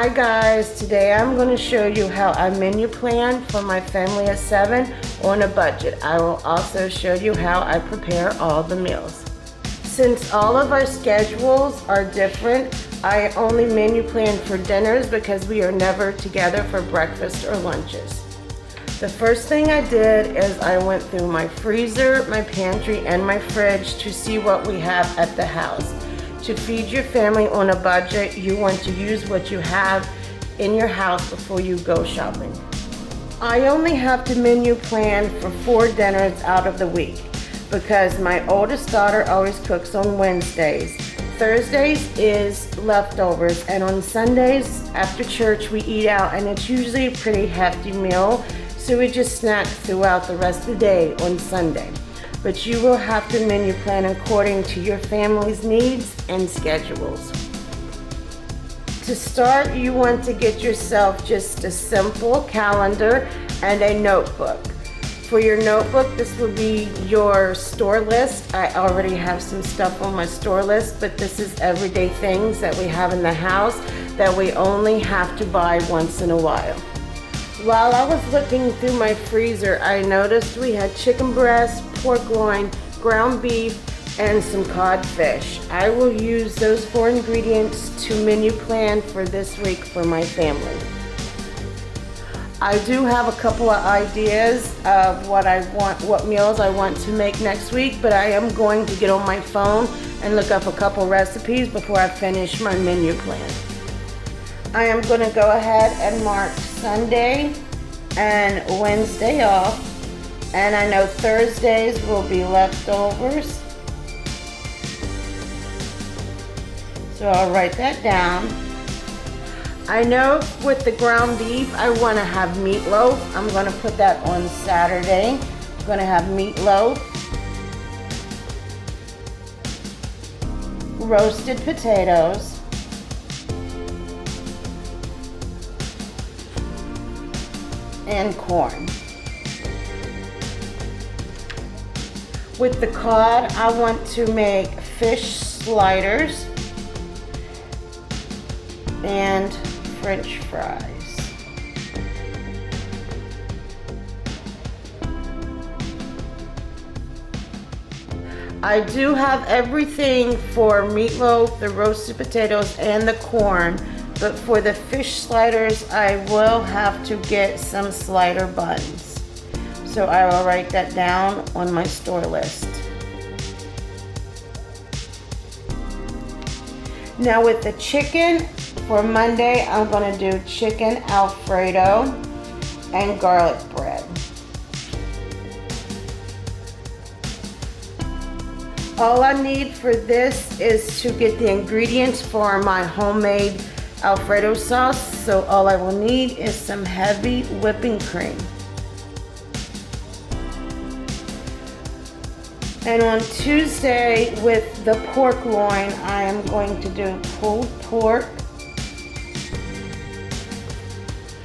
Hi guys, today I'm going to show you how I menu plan for my family of 7 on a budget. I will also show you how I prepare all the meals. Since all of our schedules are different, I only menu plan for dinners because we are never together for breakfast or lunches. The first thing I did is I went through my freezer, my pantry, and my fridge to see what we have at the house. To feed your family on a budget, you want to use what you have in your house before you go shopping. I only have to menu plan for 4 dinners out of the week because my oldest daughter always cooks on Wednesdays. Thursdays is leftovers, and on Sundays after church we eat out, and it's usually a pretty hefty meal, so we just snack throughout the rest of the day on Sunday. But you will have to menu plan according to your family's needs and schedules. To start, you want to get yourself just a simple calendar and a notebook. For your notebook, this will be your store list. I already have some stuff on my store list, but this is everyday things that we have in the house that we only have to buy once in a while. While I was looking through my freezer, I noticed we had chicken breast, pork loin, ground beef, and some codfish. I will use those 4 ingredients to menu plan for this week for my family. I do have a couple of ideas of what meals I want to make next week, but I am going to get on my phone and look up a couple recipes before I finish my menu plan. I am going to go ahead and mark Sunday and Wednesday off, and I know Thursdays will be leftovers, so I'll write that down. I know with the ground beef I want to have meatloaf. I'm going to put that on Saturday. I'm going to have meatloaf, roasted potatoes, and corn. With the cod, I want to make fish sliders and French fries. I do have everything for meatloaf, the roasted potatoes, and the corn. But for the fish sliders, I will have to get some slider buns. So I will write that down on my store list. Now with the chicken, for Monday, I'm going to do chicken Alfredo and garlic bread. All I need for this is to get the ingredients for my homemade Alfredo sauce, so all I will need is some heavy whipping cream. And on Tuesday with the pork loin, I am going to do pulled pork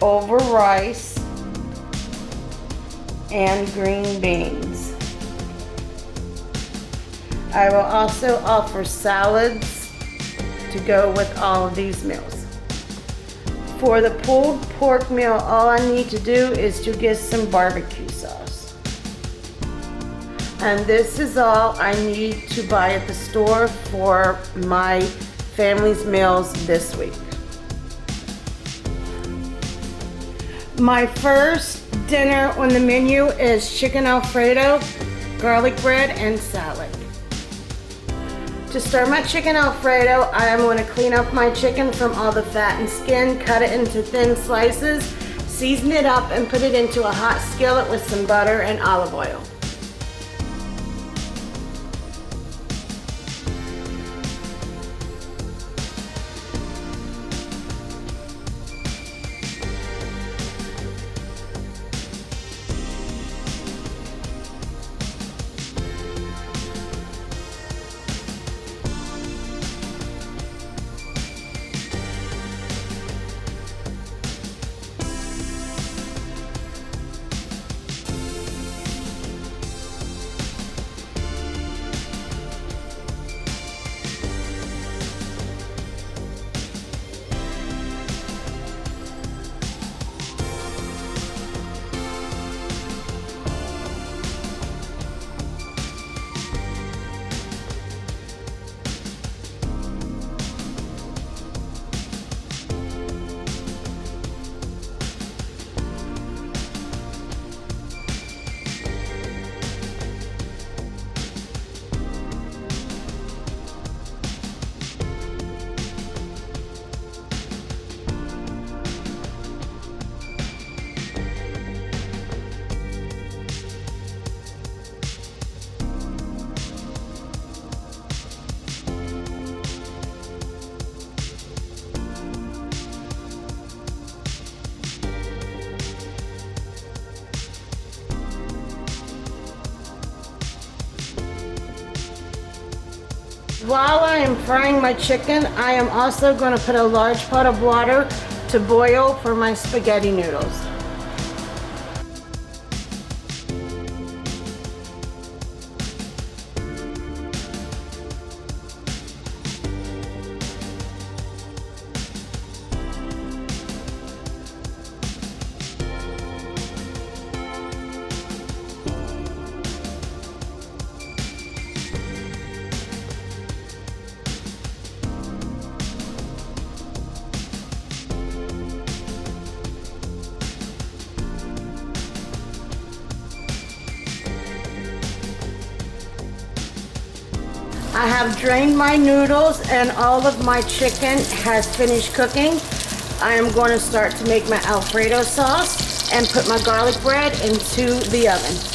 over rice and green beans. I will also offer salads to go with all of these meals. For the pulled pork meal, all I need to do is to get some barbecue sauce. And this is all I need to buy at the store for my family's meals this week. My first dinner on the menu is chicken Alfredo, garlic bread, and salad. To start my chicken Alfredo, I am going to clean up my chicken from all the fat and skin, cut it into thin slices, season it up, and put it into a hot skillet with some butter and olive oil. While I am frying my chicken, I am also going to put a large pot of water to boil for my spaghetti noodles. I have drained my noodles and all of my chicken has finished cooking. I am going to start to make my Alfredo sauce and put my garlic bread into the oven.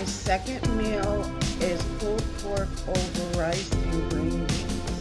Second meal is pulled pork over rice and green beans.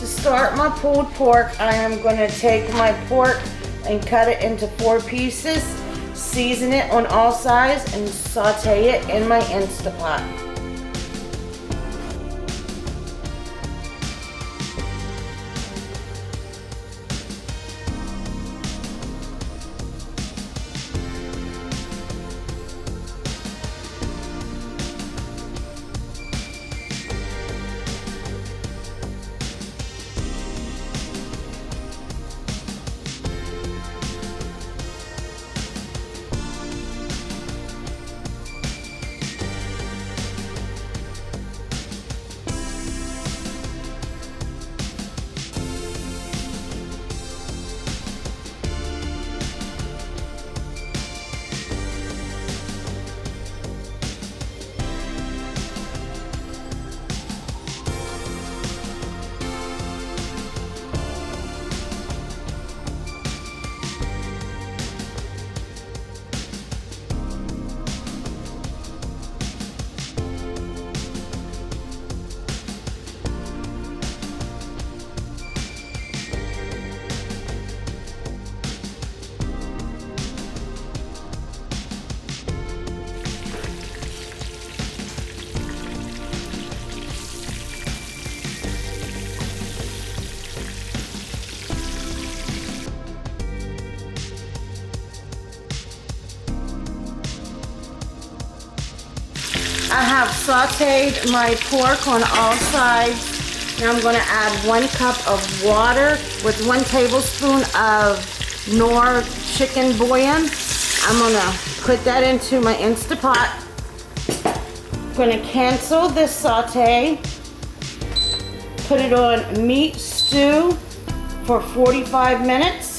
To start my pulled pork, I am going to take my pork and cut it into 4 pieces, season it on all sides, and saute it in my Instapot. I have sauteed my pork on all sides. Now I'm gonna add 1 cup of water with 1 tablespoon of Knorr chicken bouillon. I'm gonna put that into my Instapot. I'm gonna cancel this saute. Put it on meat stew for 45 minutes.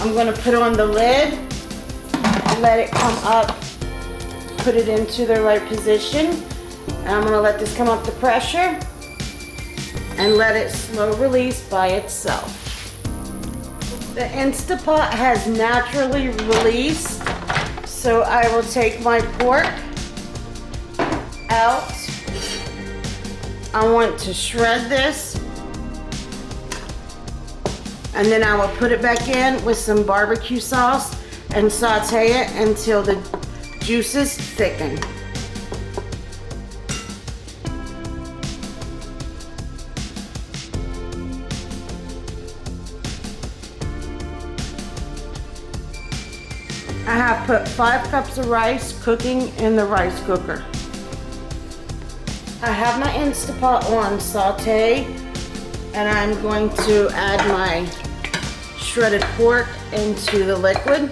I'm gonna put on the lid, let it come up, put it into the right position. And I'm gonna let this come up to pressure and let it slow release by itself. The Instapot has naturally released, so I will take my pork out. I want to shred this. And then I will put it back in with some barbecue sauce and saute it until the juices thicken. I have put 5 cups of rice cooking in the rice cooker. I have my Instapot on saute, and I'm going to add my shredded pork into the liquid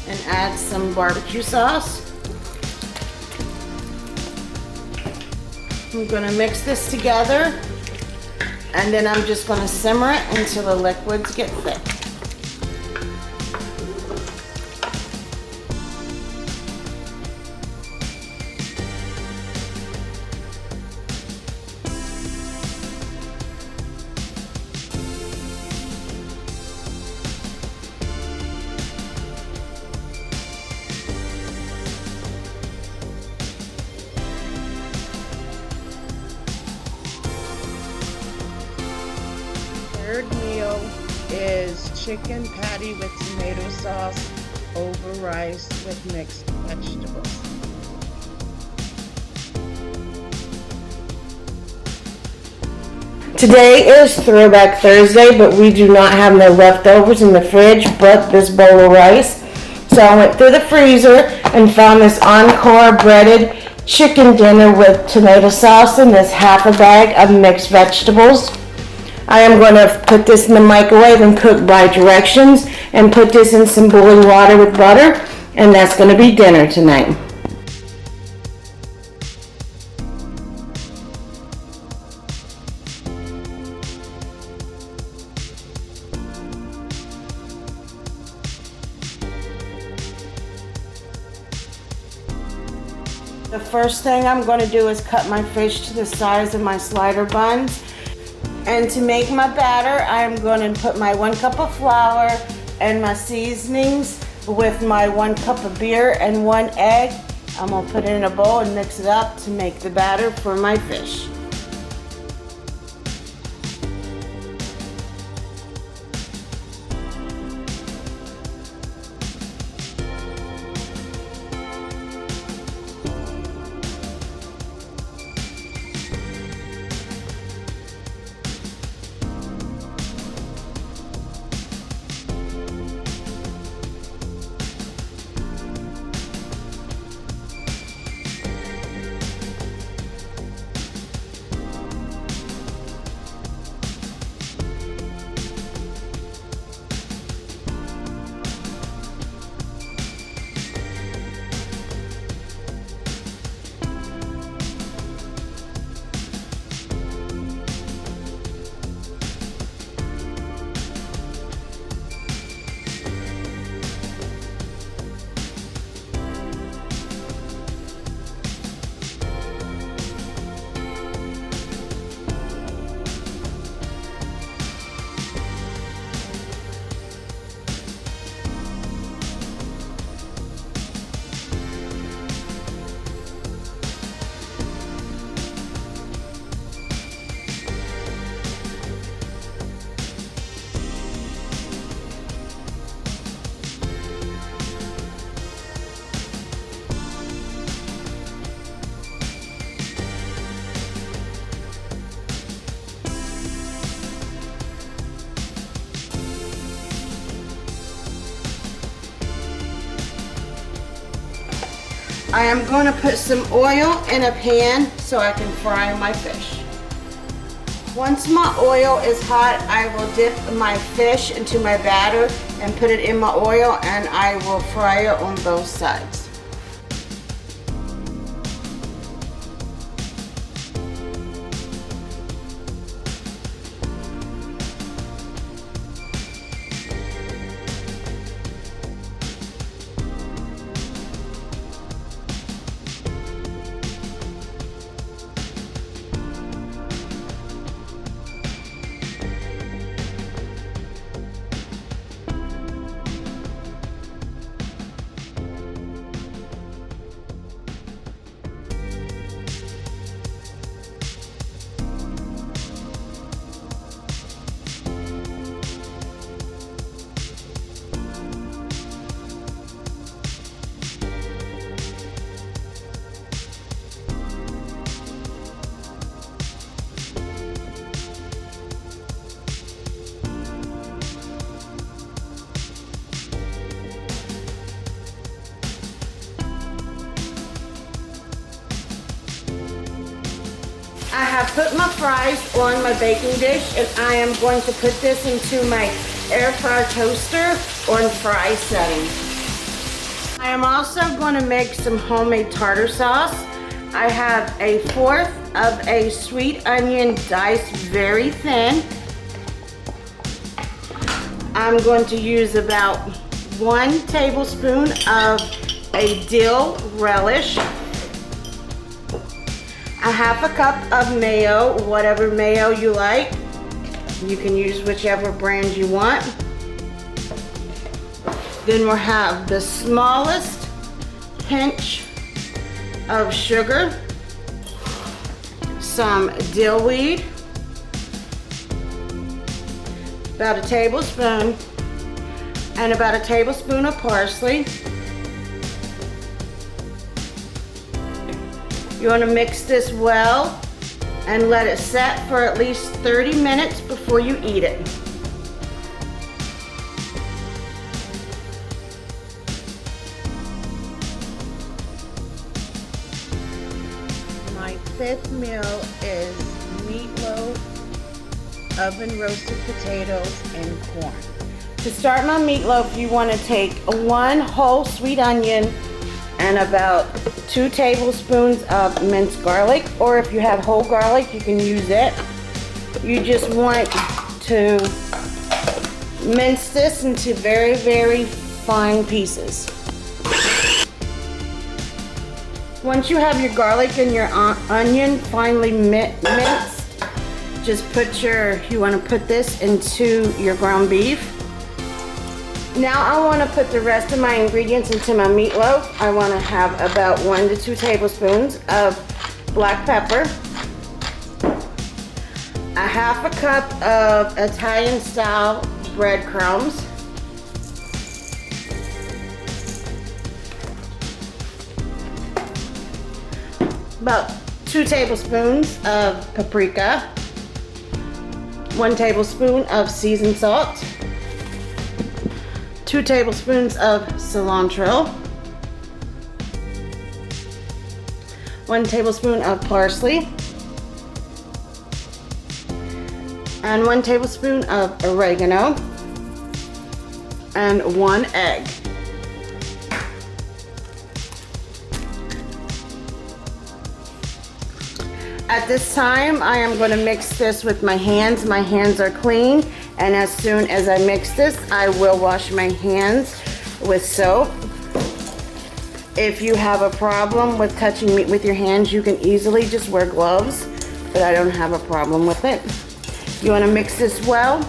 and add some barbecue sauce. I'm gonna mix this together, and then I'm just gonna simmer it until the liquids get thick. Third meal is chicken patty with tomato sauce over rice with mixed vegetables. Today is Throwback Thursday, but we do not have no leftovers in the fridge but this bowl of rice. So I went through the freezer and found this Encore breaded chicken dinner with tomato sauce and this half a bag of mixed vegetables. I am going to put this in the microwave and cook by directions and put this in some boiling water with butter, and that's going to be dinner tonight. The first thing I'm going to do is cut my fish to the size of my slider buns. And to make my batter, I'm going to put my 1 cup of flour and my seasonings with my 1 cup of beer and 1 egg. I'm going to put it in a bowl and mix it up to make the batter for my fish. I am going to put some oil in a pan so I can fry my fish. Once my oil is hot, I will dip my fish into my batter and put it in my oil, and I will fry it on both sides. I have put my fries on my baking dish, and I am going to put this into my air fryer toaster on fry setting. I am also going to make some homemade tartar sauce. I have 1/4 of a sweet onion diced very thin. I'm going to use about 1 tablespoon of a dill relish. 1/2 cup of mayo, whatever mayo you like. You can use whichever brand you want. Then we'll have the smallest pinch of sugar, some dill weed, about 1 tablespoon, and about 1 tablespoon of parsley. You want to mix this well and let it set for at least 30 minutes before you eat it. My 5th meal is meatloaf, oven roasted potatoes, and corn. To start my meatloaf, you want to take 1 whole sweet onion and about 2 tablespoons of minced garlic, or if you have whole garlic, you can use it. You just want to mince this into very, very fine pieces. Once you have your garlic and your onion finely minced, just you want to put this into your ground beef. Now I want to put the rest of my ingredients into my meatloaf. I want to have about 1 to 2 tablespoons of black pepper, 1/2 cup of Italian style breadcrumbs, about 2 tablespoons of paprika, 1 tablespoon of seasoned salt, 2 tablespoons of cilantro, 1 tablespoon of parsley, and 1 tablespoon of oregano, and 1 egg. At this time, I am going to mix this with my hands. My hands are clean, and as soon as I mix this, I will wash my hands with soap. If you have a problem with touching meat with your hands, you can easily just wear gloves, but I don't have a problem with it. You want to mix this well,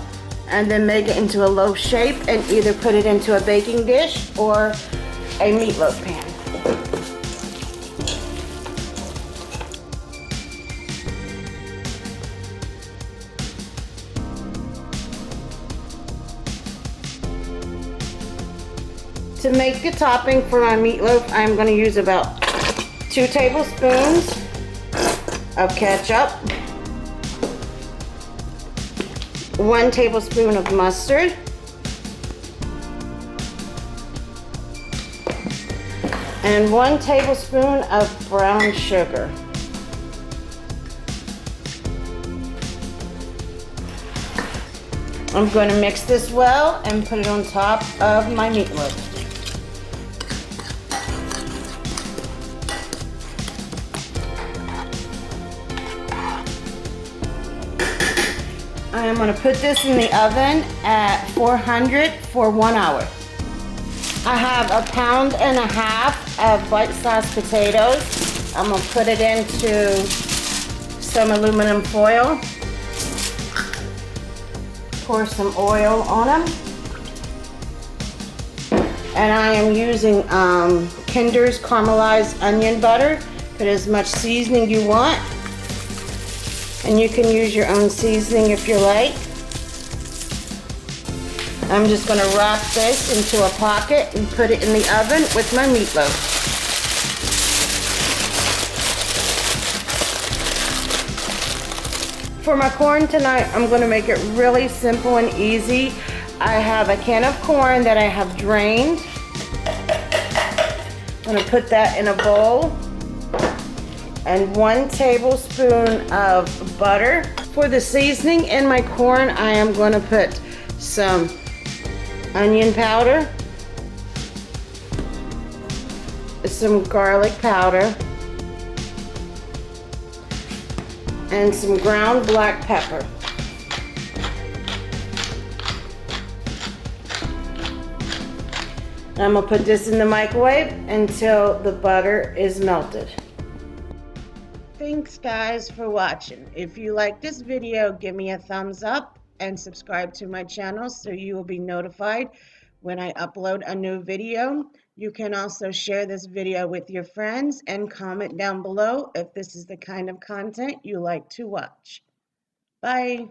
and then make it into a loaf shape, and either put it into a baking dish or a meatloaf pan. To make the topping for my meatloaf, I'm going to use about 2 tablespoons of ketchup, 1 tablespoon of mustard, and 1 tablespoon of brown sugar. I'm going to mix this well and put it on top of my meatloaf. I am going to put this in the oven at 400 for 1 hour. I have 1.5 pounds of bite-sized potatoes. I'm going to put it into some aluminum foil. Pour some oil on them. And I am using Kinder's caramelized onion butter. Put as much seasoning you want. And you can use your own seasoning if you like. I'm just going to wrap this into a pocket and put it in the oven with my meatloaf. For my corn tonight, I'm going to make it really simple and easy. I have a can of corn that I have drained. I'm going to put that in a bowl. And 1 tablespoon of butter. For the seasoning in my corn, I am going to put some onion powder, some garlic powder, and some ground black pepper. I'm going to put this in the microwave until the butter is melted. Thanks guys for watching. If you like this video, give me a thumbs up and subscribe to my channel so you will be notified when I upload a new video. You can also share this video with your friends and comment down below if this is the kind of content you like to watch. Bye.